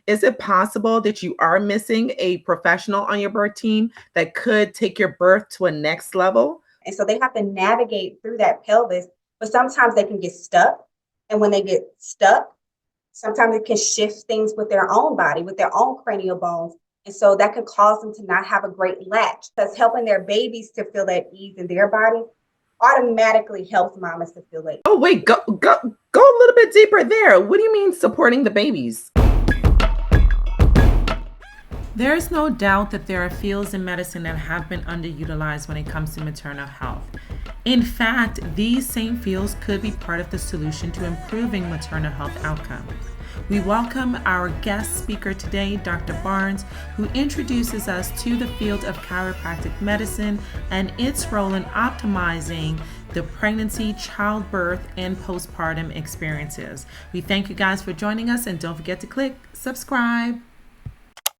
Is it possible that you are missing a professional on your birth team that could take your birth to a next level? And so they have to navigate through that pelvis, but sometimes they can get stuck. And when they get stuck, sometimes it can shift things with their own body, with their own cranial bones. And so that can cause them to not have a great latch. That's helping their babies to feel that ease in their body automatically helps mamas to feel it. Oh, wait, go a little bit deeper there. What do you mean supporting the babies? There is no doubt that there are fields in medicine that have been underutilized when it comes to maternal health. In fact, these same fields could be part of the solution to improving maternal health outcomes. We welcome our guest speaker today, Dr. Barnes, who introduces us to the field of chiropractic medicine and its role in optimizing the pregnancy, childbirth, and postpartum experiences. We thank you guys for joining us, and don't forget to click subscribe.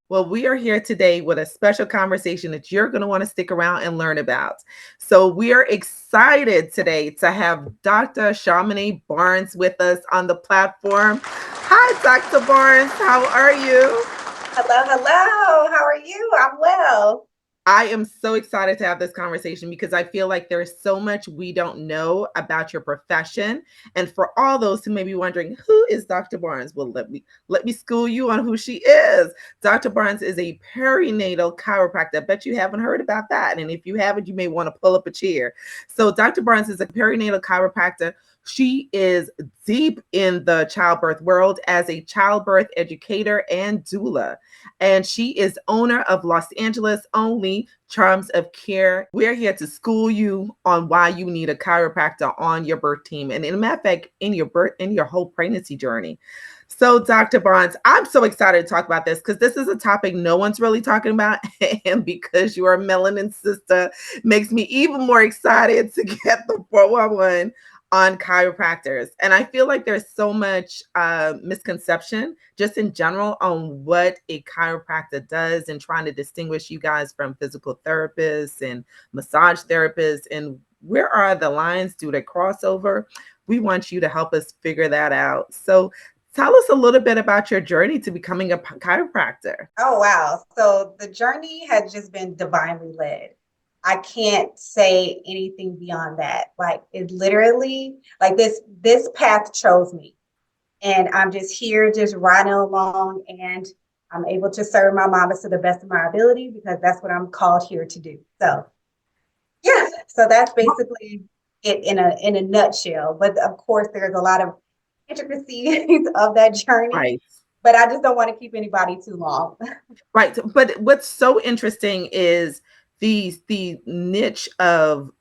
Well, we are here today with a special conversation that you're going to want to stick around and learn about. So we are excited today to have Dr. Shamini Barnes with us on the platform. Hi, Dr. Barnes. How are you? Hello, hello. How are you? I'm well. I am so excited to have this conversation because I feel like there's so much we don't know about your profession. And for all those who may be wondering, who is Dr. Barnes? Well, let me school you on who she is. Dr. Barnes is a perinatal chiropractor. I bet you haven't heard about that. And if you haven't, you may want to pull up a chair. So Dr. Barnes is a perinatal chiropractor. She is deep in the childbirth world as a childbirth educator and doula. And she is owner of Los Angeles Only Charms of Care. We're here to school you on why you need a chiropractor on your birth team, and in a matter of fact, in your whole pregnancy journey. So, Dr. Barnes, I'm so excited to talk about this because this is a topic no one's really talking about. And because you are a melanin sister, makes me even more excited to get the 411 on chiropractors. And I feel like there's so much misconception just in general on what a chiropractor does and trying to distinguish you guys from physical therapists and massage therapists. And where are the lines? Do they cross over? We want you to help us figure that out. So tell us a little bit about your journey to becoming a chiropractor. Oh, wow. So the journey has just been divinely led. I can't say anything beyond that. Like it literally, like this path chose me. And I'm just here, just riding along, and I'm able to serve my mamas to the best of my ability because that's what I'm called here to do. So yeah, so that's basically it in a nutshell. But of course, there's a lot of intricacies of that journey. Right. But I just don't want to keep anybody too long. Right. But what's so interesting is the niche of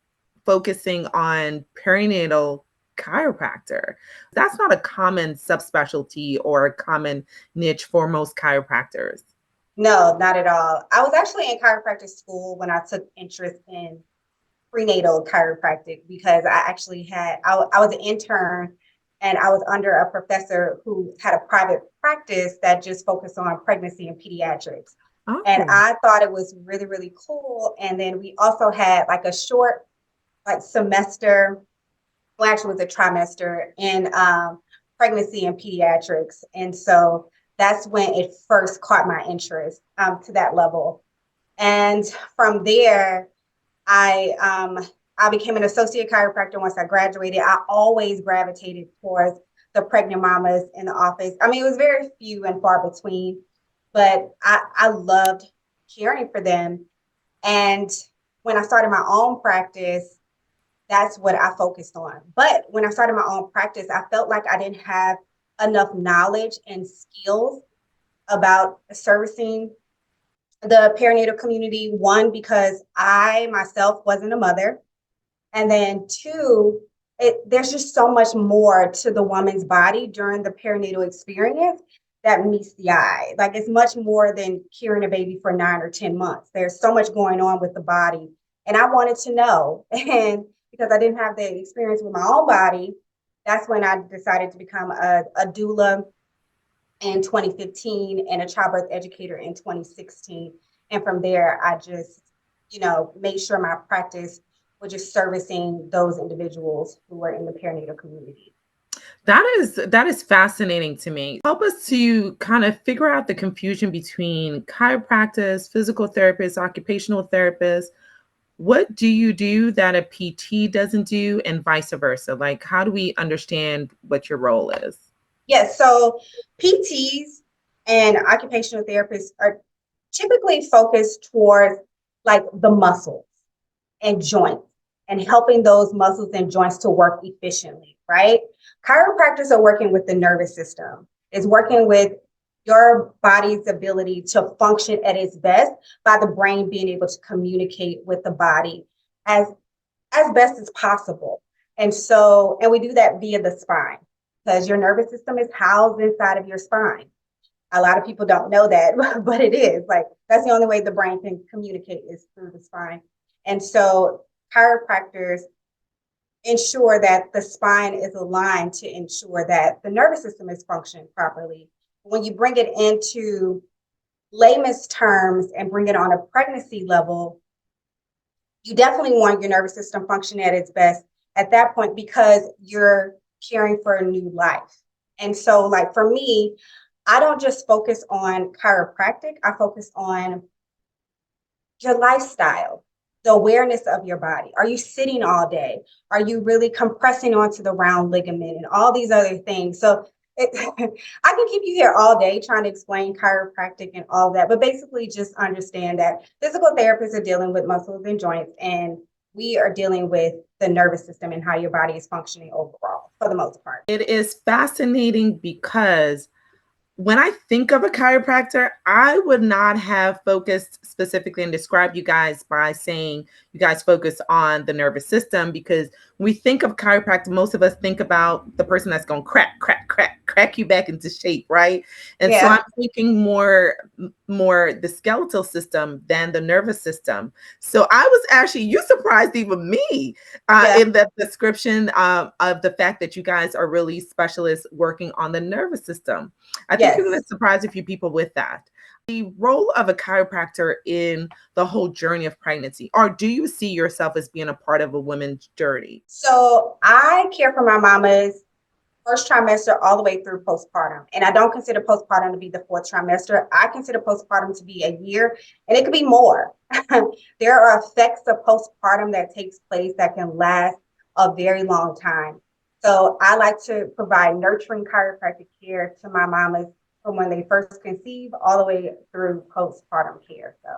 focusing on perinatal chiropractor. That's not a common subspecialty or a common niche for most chiropractors. No, not at all. I was actually in chiropractic school when I took interest in prenatal chiropractic because I was an intern and I was under a professor who had a private practice that just focused on pregnancy and pediatrics. And Oh, I thought it was really, really cool. And then we also had like a short like semester, well, actually it was a trimester in pregnancy and pediatrics. And so that's when it first caught my interest to that level. And from there, I became an associate chiropractor once I graduated. I always gravitated towards the pregnant mamas in the office. I mean, it was very few and far between, but I loved caring for them. And when I started my own practice, that's what I focused on. But when I started my own practice, I felt like I didn't have enough knowledge and skills about servicing the perinatal community. One, because I myself wasn't a mother. And then two, there's just so much more to the woman's body during the perinatal experience that meets the eye. Like it's much more than curing a baby for 9 or 10 months. There's so much going on with the body. And I wanted to know. And because I didn't have the experience with my own body, that's when I decided to become a doula in 2015 and a childbirth educator in 2016. And from there, I just, made sure my practice was just servicing those individuals who were in the perinatal community. That is fascinating to me. Help us to kind of figure out the confusion between chiropractors, physical therapists, occupational therapists. What do you do that a PT doesn't do, and vice versa? Like, how do we understand what your role is? Yes, so PTs and occupational therapists are typically focused towards like the muscles and joints and helping those muscles and joints to work efficiently, right? Chiropractors are working with the nervous system, is working with your body's ability to function at its best by the brain being able to communicate with the body as as best as possible. And we do that via the spine because your nervous system is housed inside of your spine. A lot of people don't know that, but it is like that's the only way the brain can communicate is through the spine. And so chiropractors ensure that the spine is aligned to ensure that the nervous system is functioning properly. When you bring it into layman's terms and bring it on a pregnancy level, you definitely want your nervous system function at its best at that point because you're caring for a new life. And so, like for me, I don't just focus on chiropractic, I focus on your lifestyle, the awareness of your body. Are you sitting all day? Are you really compressing onto the round ligament and all these other things? So it, I can keep you here all day trying to explain chiropractic and all that, but basically just understand that physical therapists are dealing with muscles and joints, and we are dealing with the nervous system and how your body is functioning overall for the most part. It is fascinating because when I think of a chiropractor, I would not have focused specifically and described you guys by saying you guys focus on the nervous system, because when we think of chiropractor, most of us think about the person that's going to crack you back into shape, right? And so Yeah. I'm thinking more the skeletal system than the nervous system. So I was actually, you surprised even me Yeah. in that description of the fact that you guys are really specialists working on the nervous system. I think you're going Yes. to surprise a few people with that. The role of a chiropractor in the whole journey of pregnancy, or do you see yourself as being a part of a woman's journey? So I care for my mamas first trimester all the way through postpartum. And I don't consider postpartum to be the fourth trimester. I consider postpartum to be a year, and it could be more. There are effects of postpartum that takes place that can last a very long time. So I like to provide nurturing chiropractic care to my mamas from when they first conceive all the way through postpartum care. So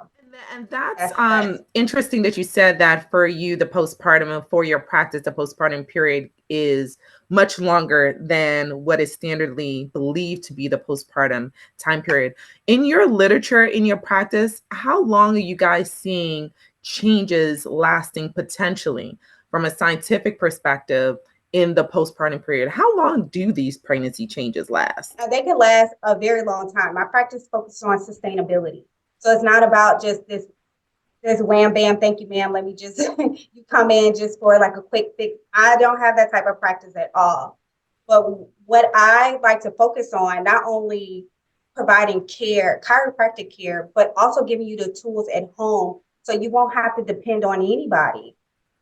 And that's that's interesting that you said that for you, the postpartum and for your practice, the postpartum period is much longer than what is standardly believed to be the postpartum time period. In your literature, in your practice, how long are you guys seeing changes lasting potentially from a scientific perspective in the postpartum period? How long do these pregnancy changes last? they can last a very long time. My practice focuses on sustainability. So it's not about just this wham bam, thank you, ma'am. Let me just you come in just for like a quick fix. I don't have that type of practice at all. But what I like to focus on, not only providing care, chiropractic care, but also giving you the tools at home so you won't have to depend on anybody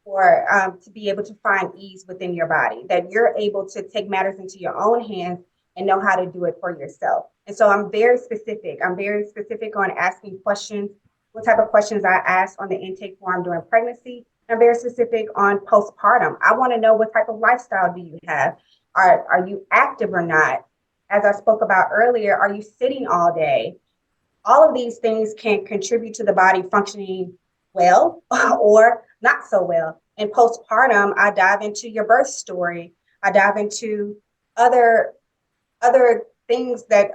or to be able to find ease within your body, that you're able to take matters into your own hands and know how to do it for yourself. And so I'm very specific. I'm very specific on asking questions, what type of questions I ask on the intake form during pregnancy. I'm very specific on postpartum. I want to know what type of lifestyle do you have? Are you active or not? As I spoke about earlier, are you sitting all day? All of these things can contribute to the body functioning well or not so well. In postpartum, I dive into your birth story. I dive into other other things that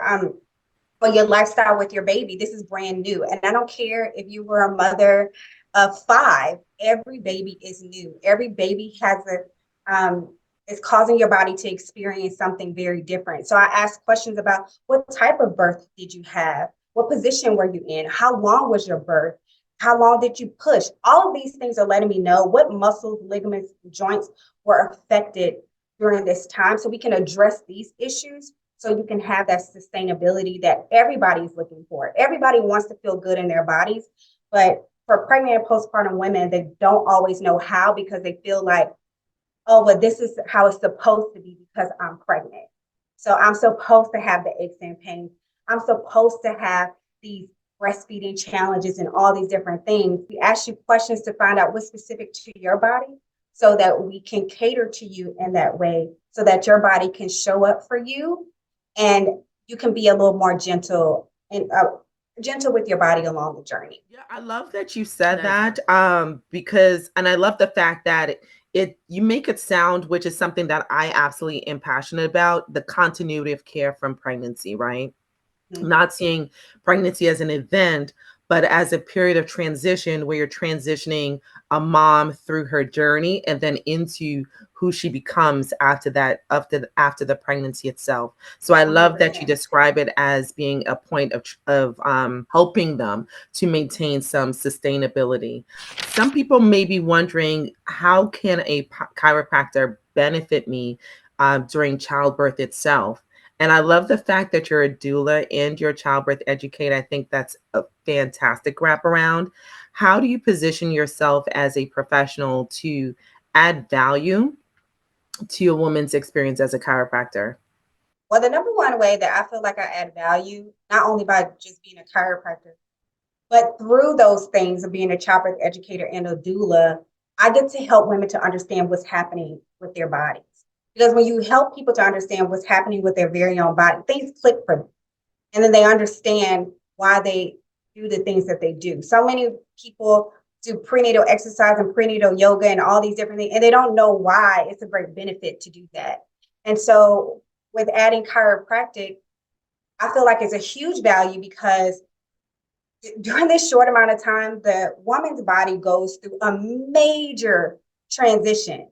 for your lifestyle with your baby. This is brand new. And I don't care if you were a mother of five, every baby is new. Every baby has is causing your body to experience something very different. So I ask questions about what type of birth did you have? What position were you in? How long was your birth? How long did you push? All of these things are letting me know what muscles, ligaments, joints were affected during this time so we can address these issues so you can have that sustainability that everybody's looking for. Everybody wants to feel good in their bodies, but for pregnant and postpartum women, they don't always know how because they feel like, oh, well, this is how it's supposed to be because I'm pregnant. So I'm supposed to have the aches and pains. I'm supposed to have these breastfeeding challenges and all these different things. We ask you questions to find out what's specific to your body so that we can cater to you in that way so that your body can show up for you and you can be a little more gentle and gentle with your body along the journey. Yeah, I love that you said that, because, and I love the fact that you make it sound, which is something that I absolutely am passionate about, the continuity of care from pregnancy, right? Mhm. Not seeing pregnancy as an event, but as a period of transition where you're transitioning a mom through her journey and then into who she becomes after that, after the pregnancy itself. So I love that you 100%. describe it as being a point of helping them to maintain some sustainability. Some people may be wondering, how can a chiropractor benefit me during childbirth itself? And I love the fact that you're a doula and you're a childbirth educator. I think that's a fantastic wraparound. How do you position yourself as a professional to add value to a woman's experience as a chiropractor? Well, the number one way that I feel like I add value, not only by just being a chiropractor, but through those things of being a childbirth educator and a doula, I get to help women to understand what's happening with their bodies. Because when you help people to understand what's happening with their very own body, things click for them. And then they understand why they do the things that they do. So many people do prenatal exercise and prenatal yoga and all these different things, and they don't know why it's a great benefit to do that. And so with adding chiropractic, I feel like it's a huge value because during this short amount of time, the woman's body goes through a major transition,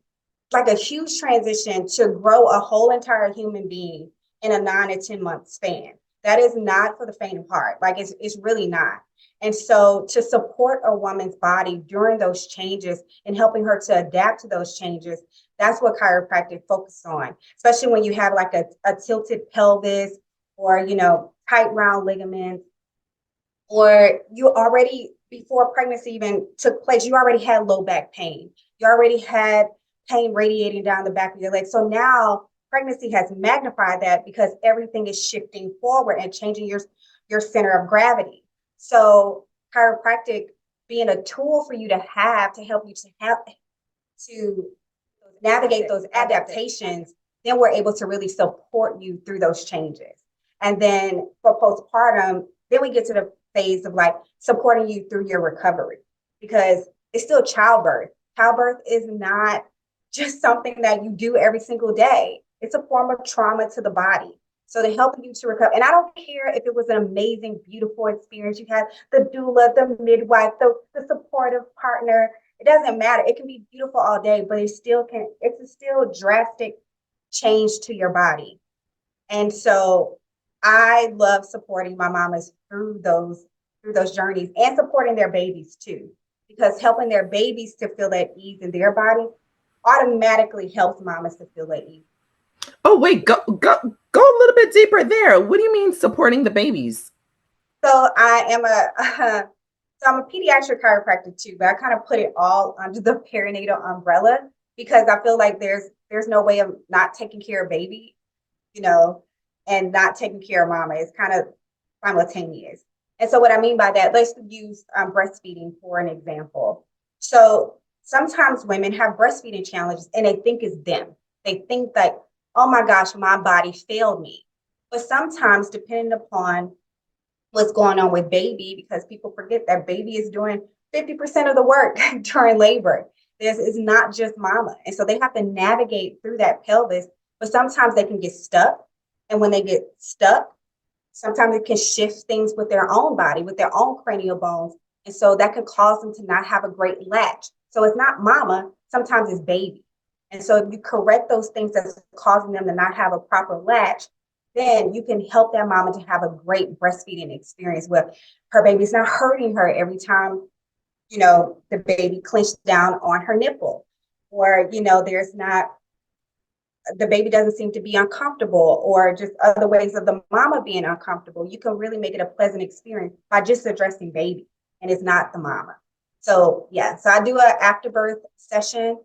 like a huge transition to grow a whole entire human being in a 9 to 10 month span. That is not for the faint of heart. Like it's really not. And so to support a woman's body during those changes and helping her to adapt to those changes, that's what chiropractic focuses on, especially when you have like a tilted pelvis or, tight round ligaments, or you already, before pregnancy even took place, you already had low back pain. You already had pain radiating down the back of your leg. So now pregnancy has magnified that because everything is shifting forward and changing your center of gravity. So chiropractic being a tool for you to have to help you to navigate those adaptations, then we're able to really support you through those changes. And then for postpartum, then we get to the phase of like supporting you through your recovery because it's still childbirth. Childbirth is not just something that you do every single day. It's a form of trauma to the body. So to help you to recover, and I don't care if it was an amazing, beautiful experience. You had the doula, the midwife, the supportive partner. It doesn't matter. It can be beautiful all day, but it's a still drastic change to your body. And so I love supporting my mamas through those journeys and supporting their babies too, because helping their babies to feel at ease in their body automatically helps mamas to feel at ease. Oh, wait, go a little bit deeper there. What do you mean supporting the babies? So I am so I'm a pediatric chiropractor too, but I kind of put it all under the perinatal umbrella because I feel like there's no way of not taking care of baby, you know, and not taking care of mama. It's kind of simultaneous. And so what I mean by that, let's use breastfeeding for an example. So sometimes women have breastfeeding challenges and they think it's them. They think like, oh my gosh, my body failed me. But sometimes, depending upon what's going on with baby, because people forget that baby is doing 50% of the work during labor. This is not just mama. And so they have to navigate through that pelvis, but sometimes they can get stuck. And when they get stuck, sometimes it can shift things with their own body, with their own cranial bones. And so that could cause them to not have a great latch. So it's not mama, sometimes it's baby. And so if you correct those things that's causing them to not have a proper latch, then you can help that mama to have a great breastfeeding experience where her baby's not hurting her every time, the baby clenched down on her nipple, or, there's not the baby doesn't seem to be uncomfortable or just other ways of the mama being uncomfortable. You can really make it a pleasant experience by just addressing baby and it's not the mama. So yeah, so I do an afterbirth session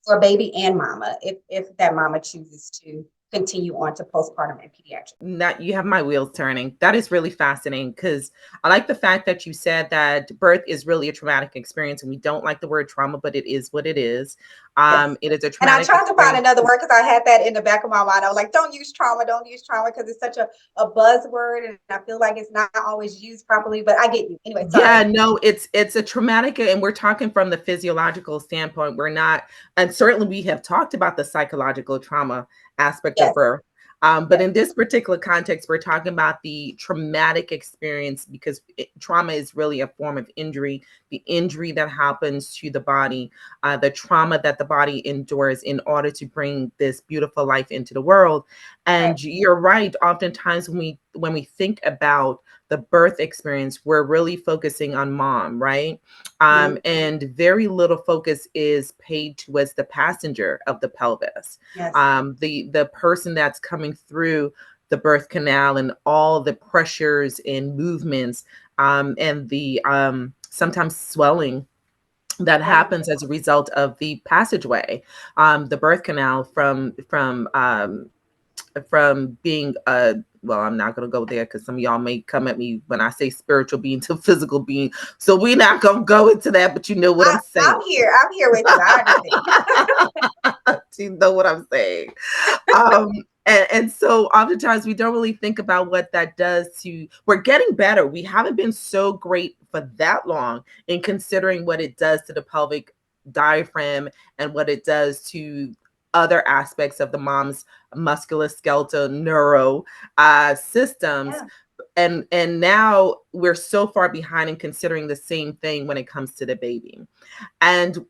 for baby and mama, if that mama chooses to continue on to postpartum and pediatrics. That you have my wheels turning. That is really fascinating because I like the fact that you said that birth is really a traumatic experience, and we don't like the word trauma, but it is what it is. Yes. It is a And I traumatic tried to find experience. another word because I had that in the back of my mind. I was like, don't use trauma because it's such a buzzword. And I feel like it's not always used properly, but I get you. Anyway, Yeah, sorry. no, it's a traumatic, and we're talking from the physiological standpoint. We're not, and certainly we have talked about the psychological trauma aspect of Yes, birth. But yes, in this particular context, we're talking about the traumatic experience because trauma is really a form of injury, the injury that happens to the body, the trauma that the body endures in order to bring this beautiful life into the world. right. And you're right. Oftentimes when we think about the birth experience, we're really focusing on mom, right? Mhm. And very little focus is paid towards the passenger of the pelvis, Yes. the person that's coming through the birth canal and all the pressures and movements, and the sometimes swelling that Yeah. happens as a result of the passageway, the birth canal from being a, well, I'm not going to go there because some of y'all may come at me when I say spiritual being to physical being. So we're not going to go into that, but you know what I'm saying. I'm here. I'm here with you. I understand. You know what I'm saying. Um, and so oftentimes we don't really think about what that does to, we're getting better. We haven't been so great for that long in considering what it does to the pelvic diaphragm and what it does to other aspects of the mom's musculoskeletal neuro systems. Yeah. And now we're so far behind in considering the same thing when it comes to the baby. And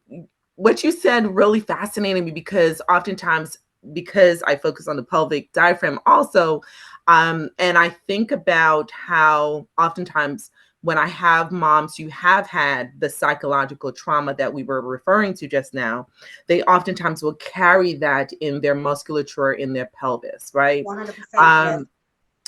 what you said really fascinated me because oftentimes, because I focus on the pelvic diaphragm also, and I think about how oftentimes when I have moms who have had the psychological trauma that we were referring to just now, they oftentimes will carry that in their musculature in their pelvis, right? 100%. Yes. Um,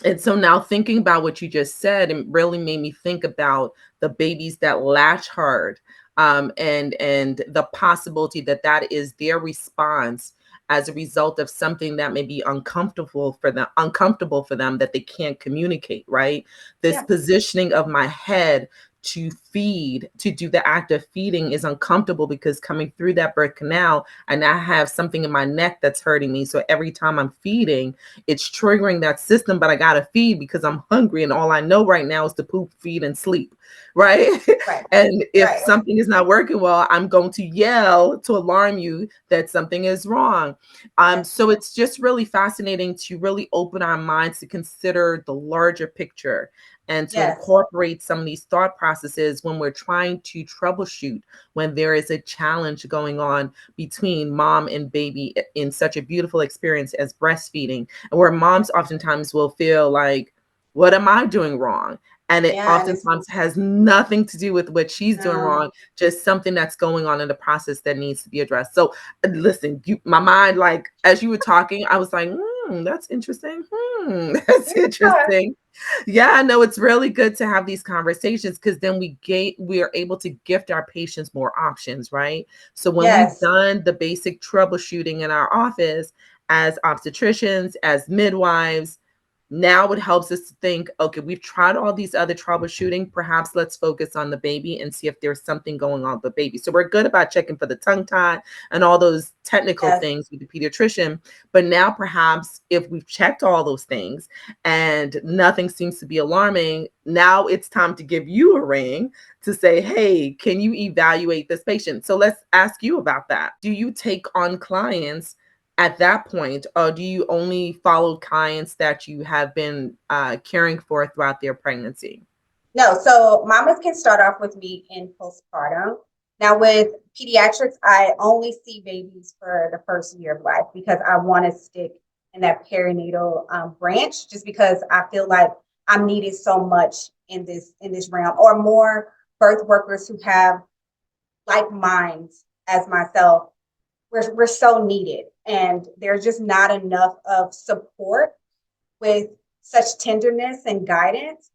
and so now thinking about what you just said, it really made me think about the babies that latch hard, and the possibility that that is their response as a result of something that may be uncomfortable for them that they can't communicate, right? This Yeah. positioning of my head to feed, to do the act of feeding is uncomfortable because coming through that birth canal, I now have something in my neck that's hurting me. So every time I'm feeding, it's triggering that system, but I gotta feed because I'm hungry and all I know right now is to poop, feed, and sleep, right? Right. And if Right. something is not working well, I'm going to yell to alarm you that something is wrong. Yes. So it's just really fascinating to really open our minds to consider the larger picture and to Yes. incorporate some of these thought processes when we're trying to troubleshoot when there is a challenge going on between mom and baby in such a beautiful experience as breastfeeding, and where moms oftentimes will feel like, what am I doing wrong? And it Yeah. And it's oftentimes has nothing to do with what she's doing no. wrong, just something that's going on in the process that needs to be addressed. So listen, my mind, like as you were talking, I was like, that's interesting. That's Yeah. interesting. Yeah, no, it's really good to have these conversations because then we are able to gift our patients more options, right? So when we've Yes. done the basic troubleshooting in our office as obstetricians, as midwives, now it helps us to think, okay, we've tried all these other troubleshooting. Perhaps let's focus on the baby and see if there's something going on with the baby. So we're good about checking for the tongue tie and all those technical Yes. things with the pediatrician. But now perhaps if we've checked all those things and nothing seems to be alarming, now it's time to give you a ring to say, hey, can you evaluate this patient? So let's ask you about that. Do you take on clients at that point, or do you only follow clients that you have been caring for throughout their pregnancy? No, so mamas can start off with me in postpartum. Now, with pediatrics, I only see babies for the first year of life because I want to stick in that perinatal branch, just because I feel like I'm needed so much in this realm, or more birth workers who have like minds as myself. We're so needed, and there's just not enough of support with such tenderness and guidance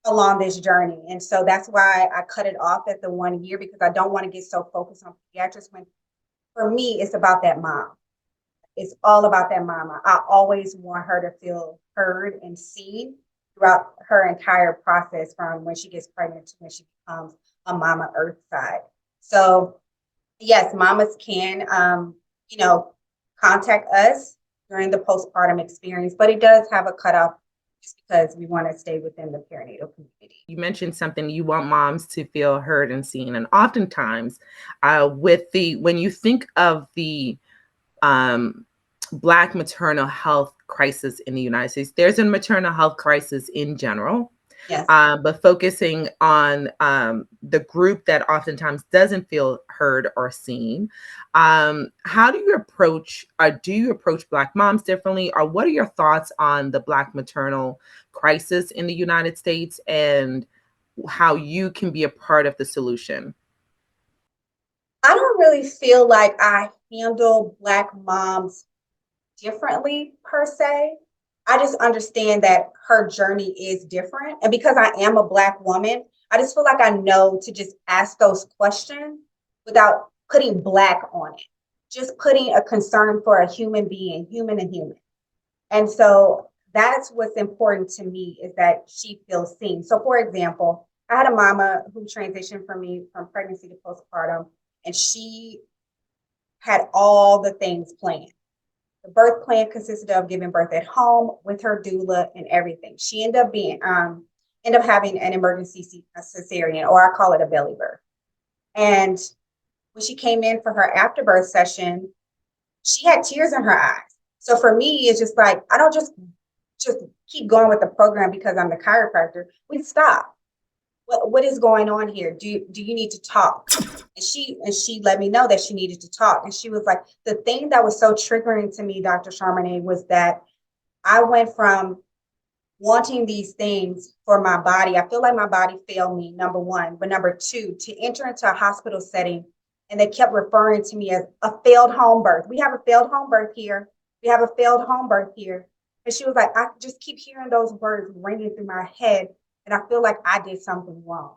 along this journey. And so that's why I cut it off at the 1 year, because I don't want to get so focused on pediatrics when for me, it's about that mom. It's all about that mama. I always want her to feel heard and seen throughout her entire process, from when she gets pregnant to when she becomes a mama earthside. So yes, mamas can, you know, contact us during the postpartum experience, but it does have a cutoff just because we want to stay within the perinatal community. You mentioned something, you want moms to feel heard and seen. And oftentimes, when you think of the um, Black maternal health crisis in the United States, there's a maternal health crisis in general. Yes. But focusing on the group that oftentimes doesn't feel heard or seen. How do you approach Black moms differently? Or what are your thoughts on the Black maternal crisis in the United States and how you can be a part of the solution? I don't really feel like I handle Black moms differently per se. I just understand that her journey is different. And because I am a Black woman, I just feel like I know to just ask those questions without putting Black on it, just putting a concern for a human being, human and human. And so that's what's important to me, is that she feels seen. So, for example, I had a mama who transitioned from me from pregnancy to postpartum, and she had all the things planned. The birth plan consisted of giving birth at home with her doula and everything. She ended up having an emergency cesarean, or I call it a belly birth. And when she came in for her afterbirth session, she had tears in her eyes. So for me, it's just like, I don't just keep going with the program because I'm the chiropractor. We stop. What is going on here? Do you need to talk? And she let me know that she needed to talk. And she was like, the thing that was so triggering to me, Dr. Charmaine, was that I went from wanting these things for my body. I feel like my body failed me, number one. But number two, to enter into a hospital setting, and they kept referring to me as a failed home birth. We have a failed home birth here. We have a failed home birth here. And she was like, I just keep hearing those words ringing through my head. And I feel like I did something wrong.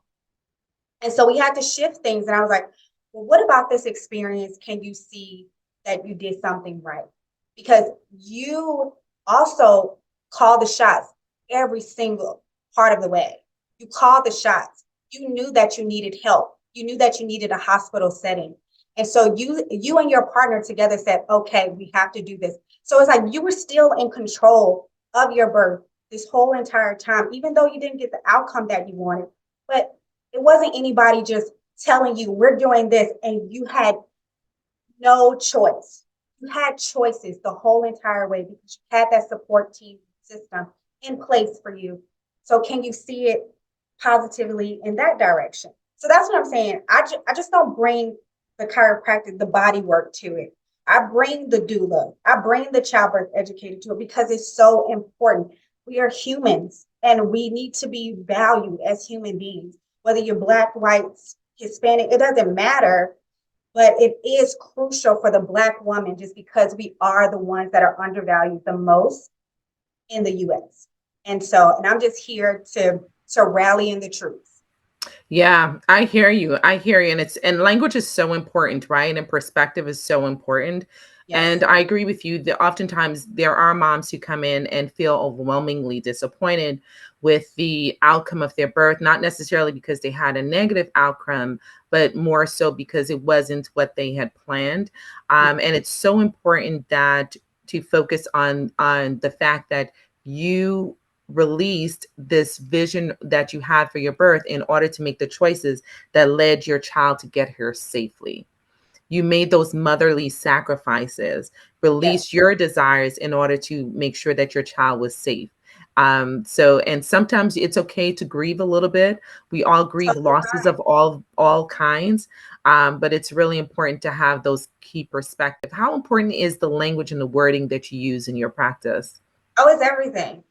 And so we had to shift things. And I was like, well, what about this experience can you see that you did something right? Because you also call the shots every single part of the way. You called the shots. You knew that you needed help. You knew that you needed a hospital setting. And so you and your partner together said, okay, we have to do this. So it's like you were still in control of your birth this whole entire time, even though you didn't get the outcome that you wanted. But it wasn't anybody just telling you we're doing this, and you had no choice. You had choices the whole entire way because you had that support team system in place for you. So can you see it positively in that direction? So that's what I'm saying. I just don't bring the chiropractic, the body work to it. I bring the doula. I bring the childbirth educator to it because it's so important. We are humans and we need to be valued as human beings. Whether you're Black, white, Hispanic, it doesn't matter. But it is crucial for the Black woman just because we are the ones that are undervalued the most in the US. And I'm just here to rally in the truth. Yeah, I hear you. I hear you. And language is so important, right? And perspective is so important. And Yes. I agree with you that oftentimes there are moms who come in and feel overwhelmingly disappointed with the outcome of their birth, not necessarily because they had a negative outcome, but more so because it wasn't what they had planned. And it's so important that to focus on the fact that you released this vision that you had for your birth in order to make the choices that led your child to get here safely. You made those motherly sacrifices, Yes. released your desires in order to make sure that your child was safe. And sometimes it's okay to grieve a little bit. We all grieve Totally losses fine. of all kinds, but it's really important to have those key perspective. How important is the language and the wording that you use in your practice? Oh, it's everything.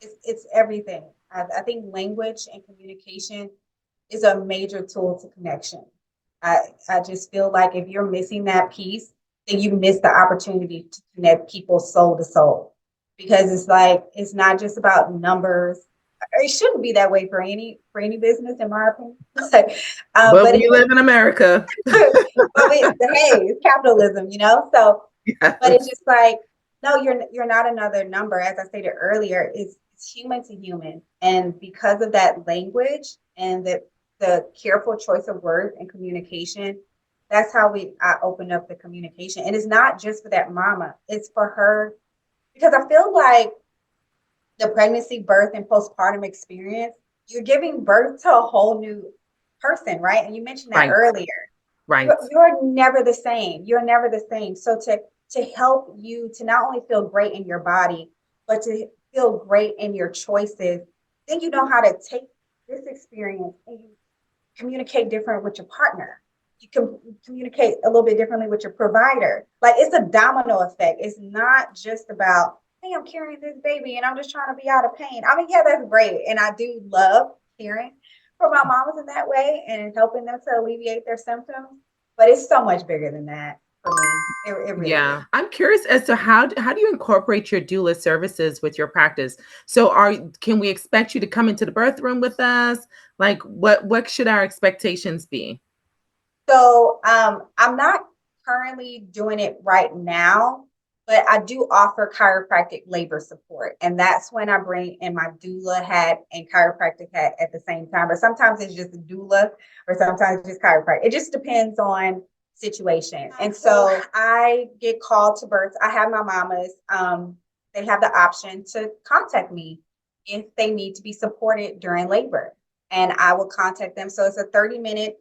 It's everything. I think language and communication is a major tool to connection. I just feel like if you're missing that piece, then you miss the opportunity to connect people soul to soul. Because it's like, it's not just about numbers. it shouldn't be that way for any business, in my opinion. But But we live in America. but hey, it's capitalism, So, but it's Yes. just like, no, you're not another number. As I stated earlier, it's human to human, and because of that language and the careful choice of words and communication, that's how I open up the communication, and it's not just for that mama; it's for her, because I feel like the pregnancy, birth, and postpartum experience, you're giving birth to a whole new person, right? And you mentioned that Right. earlier. Right. You're never the same. You're never the same. So to help you to not only feel great in your body, but to feel great in your choices, then you know how to take this experience and you communicate different with your partner. You can communicate a little bit differently with your provider. Like, it's a domino effect. It's not just about, hey, I'm carrying this baby and I'm just trying to be out of pain. I mean, yeah, that's great. And I do love caring for my mamas in that way and helping them to alleviate their symptoms. But it's so much bigger than that for me. It really is. Yeah, I'm curious as to how do you incorporate your doula services with your practice? So can we expect you to come into the birth room with us? Like what should our expectations be? So I'm not currently doing it right now, but I do offer chiropractic labor support. And that's when I bring in my doula hat and chiropractic hat at the same time. But sometimes it's just a doula or sometimes it's just chiropractic. It just depends on situation. And so I get called to birth. I have my mamas. They have the option to contact me if they need to be supported during labor. And I will contact them. So it's a 30-minute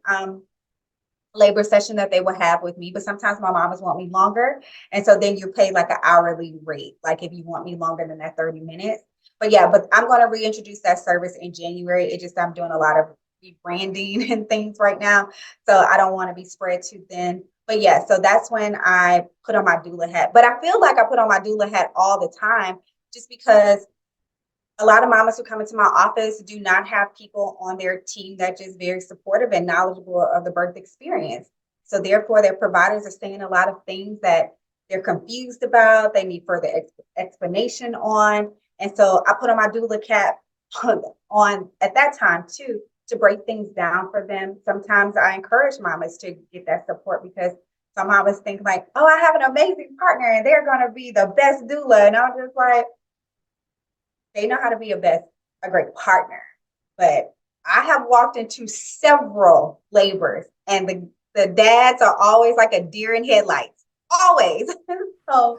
labor session that they will have with me, but sometimes my mamas want me longer. And so then you pay like an hourly rate, like if you want me longer than that 30 minutes. But yeah, but I'm going to reintroduce that service in January. It just, I'm doing a lot of rebranding and things right now. So I don't want to be spread too thin. But yeah, so that's when I put on my doula hat. But I feel like I put on my doula hat all the time just because a lot of mamas who come into my office do not have people on their team that just very supportive and knowledgeable of the birth experience. So therefore, their providers are saying a lot of things that they're confused about. They need further explanation on. And so I put on my doula cap on at that time too to break things down for them. Sometimes I encourage mamas to get that support because some mamas think like, oh, I have an amazing partner and they're going to be the best doula. And I'm just like, they know how to be a great partner. But I have walked into several labors, and the dads are always like a deer in headlights, always. so, so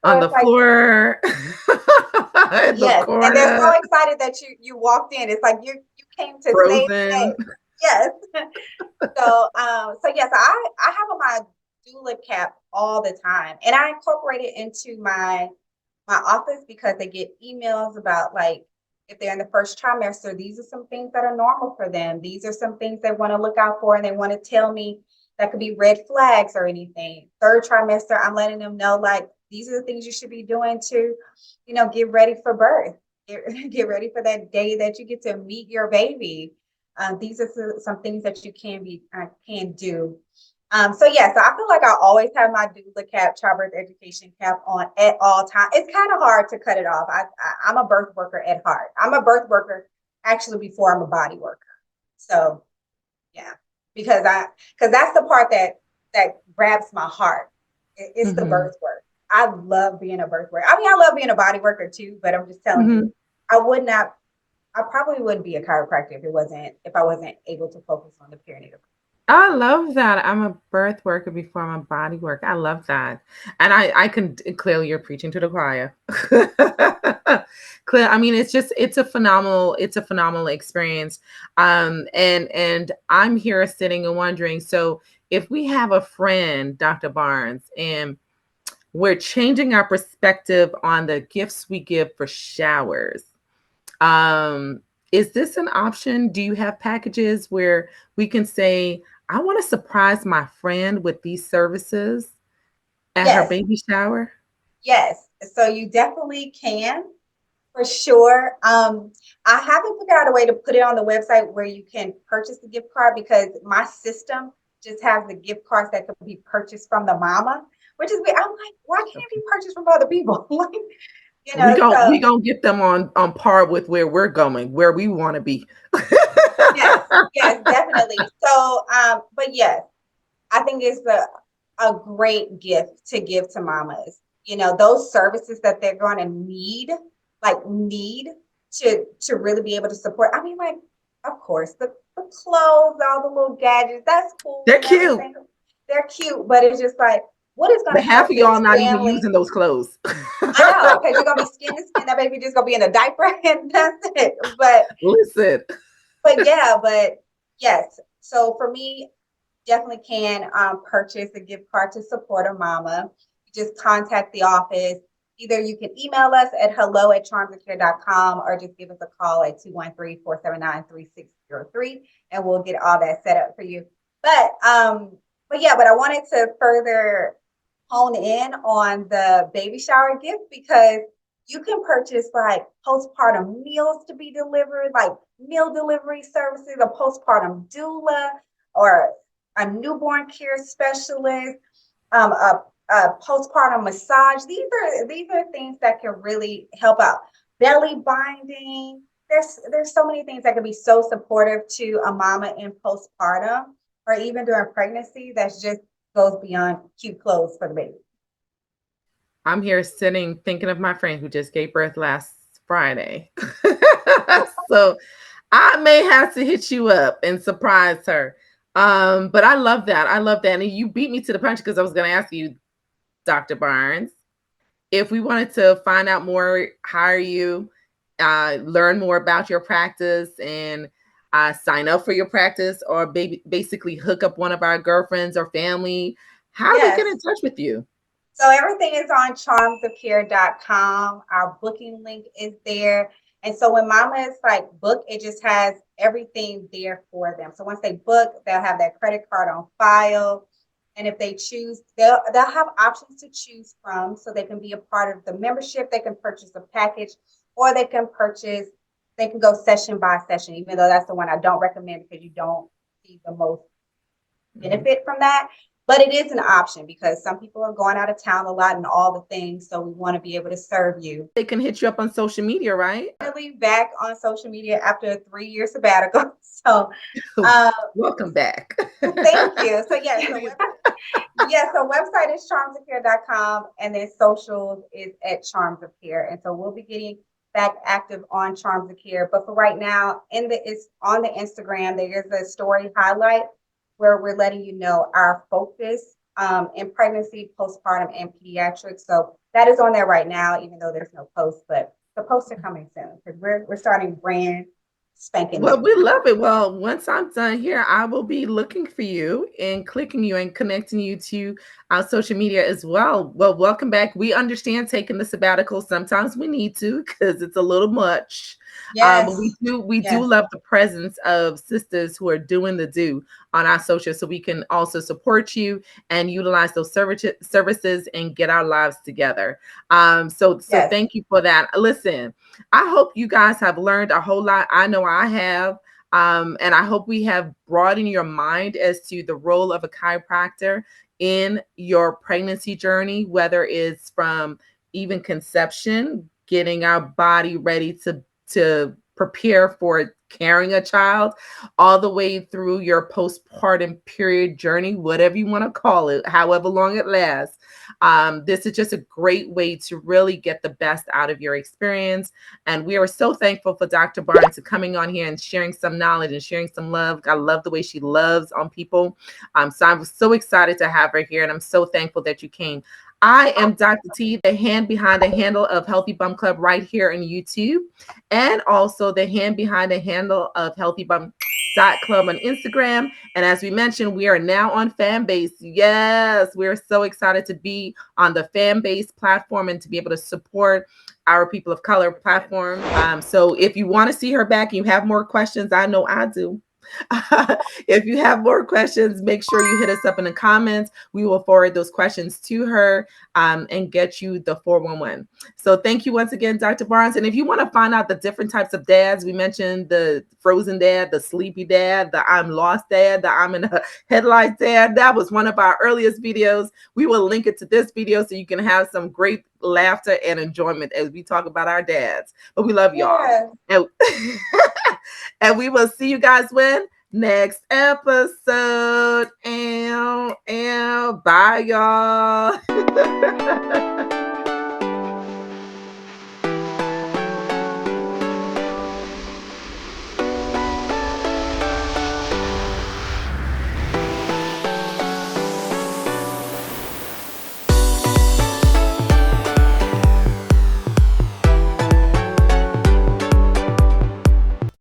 On the it's like, floor, in the yes, and they're so corner, excited that you walked in. It's like you came to save the frozen. day. Yes. So yes, I have on my doula cap all the time, and I incorporate it into my office because they get emails about like if they're in the first trimester, these are some things that are normal for them. These are some things they want to look out for and they want to tell me that could be red flags or anything. Third trimester, I'm letting them know like these are the things you should be doing to, get ready for birth. Get ready for that day that you get to meet your baby. These are some things that you can do. So yeah, so I feel like I always have my doula cap, childbirth education cap on at all times. It's kind of hard to cut it off. I'm a birth worker at heart. I'm a birth worker actually before I'm a body worker. So yeah, because that's the part that grabs my heart. It's the Mm-hmm. birth work. I love being a birth worker. I mean, I love being a body worker too, but I'm just telling you, Mm-hmm. I would not. I probably wouldn't be a chiropractor if I wasn't able to focus on the perinatal. I love that. I'm a birth worker before I'm a body worker. I love that. And I can clearly you're preaching to the choir. Clear. I mean, it's a phenomenal experience. And I'm here sitting and wondering, so if we have a friend, Dr. Barnes, and we're changing our perspective on the gifts we give for showers. Um, is this an option? Do you have packages where we can say, I want to surprise my friend with these services at her Yes, baby shower? yes. So you definitely can for sure. I haven't figured out a way to put it on the website where you can purchase the gift card because my system just has the gift cards that can be purchased from the mama, which is weird. I'm like, why can't it be purchased from other people? like, We So gonna get them on par with where we're going, where we want to be. yes, yes, definitely. So, but yes, I think it's a great gift to give to mamas. Those services that they're going to need to really be able to support. I mean, like, of course, the clothes, all the little gadgets, that's cool They're and cute, everything. They're cute, but it's just like, what is going but to half help of y'all this not even family? using those clothes. I know, because you're gonna be skin to skin. That baby just gonna be in a diaper, and that's it. Listen, But yes. So for me, definitely can purchase a gift card to support a mama. You just contact the office. Either you can email us at hello@charmsofcare.com or just give us a call at 213-479-3603 and we'll get all that set up for you. But I wanted to further hone in on the baby shower gift because you can purchase like postpartum meals to be delivered, like meal delivery services, a postpartum doula, or a newborn care specialist, a postpartum massage. These are things that can really help out. Belly binding. There's so many things that can be so supportive to a mama in postpartum or even during pregnancy. That's just goes beyond cute clothes for the baby. I'm here sitting thinking of my friend who just gave birth last Friday. So I may have to hit you up and surprise her. But I love that. I love that. And you beat me to the punch because I was going to ask you, Dr. Barnes, if we wanted to find out more, hire you, learn more about your practice, and sign up for your practice, or basically hook up one of our girlfriends or family, how do we get in Yes. touch with you? So everything is on charmsofcare.com. Our booking link is there. And so when mama is like book, it just has everything there for them. So once they book, they'll have that credit card on file. And if they choose, they'll have options to choose from. So they can be a part of the membership, they can purchase a package, or they can go session by session, even though that's the one I don't recommend because you don't see the most Mhm. benefit from that. But it is an option because some people are going out of town a lot and all the things. So we want to be able to serve you. They can hit you up on social media, right? Really back on social media after a 3-year sabbatical. So uh, Welcome back. thank you. So website is charmsofcare.com and then socials is at Charms of Care. And so we'll be getting back active on Charms of Care. But for right now, it's on the Instagram, there is a story highlight where we're letting you know our focus in pregnancy, postpartum, and pediatrics. So that is on there right now, even though there's no post, but the posts are coming soon because we're starting brand spanking Well, new. we love it. Well, once I'm done here, I will be looking for you and clicking you and connecting you to our social media as well. Well, welcome back. We understand taking the sabbatical. Sometimes we need to because it's a little much. But Yes, we do yes, love the presence of sisters who are doing the do on our social, so we can also support you and utilize those services and get our lives together. So yes. thank you for that. Listen, I hope you guys have learned a whole lot. I know I have. And I hope we have broadened your mind as to the role of a chiropractor in your pregnancy journey, whether it's from even conception, getting our body ready to prepare for carrying a child, all the way through your postpartum period journey, whatever you want to call it, however long it lasts. This is just a great way to really get the best out of your experience. And we are so thankful for Dr. Barnes to coming on here and sharing some knowledge and sharing some love. I love the way she loves on people. So I'm so excited to have her here, and I'm so thankful that you came. I am Dr. T, the hand behind the handle of Healthy Bum Club right here on YouTube, and also the hand behind the handle of Healthy Bum Club on Instagram. And as we mentioned, we are now on Fanbase. Yes, we're so excited to be on the Fanbase platform and to be able to support our People of Color platform. So if you want to see her back and you have more questions, I know I do. If you have more questions, make sure you hit us up in the comments. We will forward those questions to her and get you the 411. So thank you once again, Dr. Barnes. And if you want to find out the different types of dads, we mentioned the frozen dad, the sleepy dad, the I'm lost dad, the I'm in a headlights dad. That was one of our earliest videos. We will link it to this video so you can have some great laughter and enjoyment as we talk about our dads. But we love y'all. Yeah. And, and we will see you guys when? Next episode. And bye, y'all.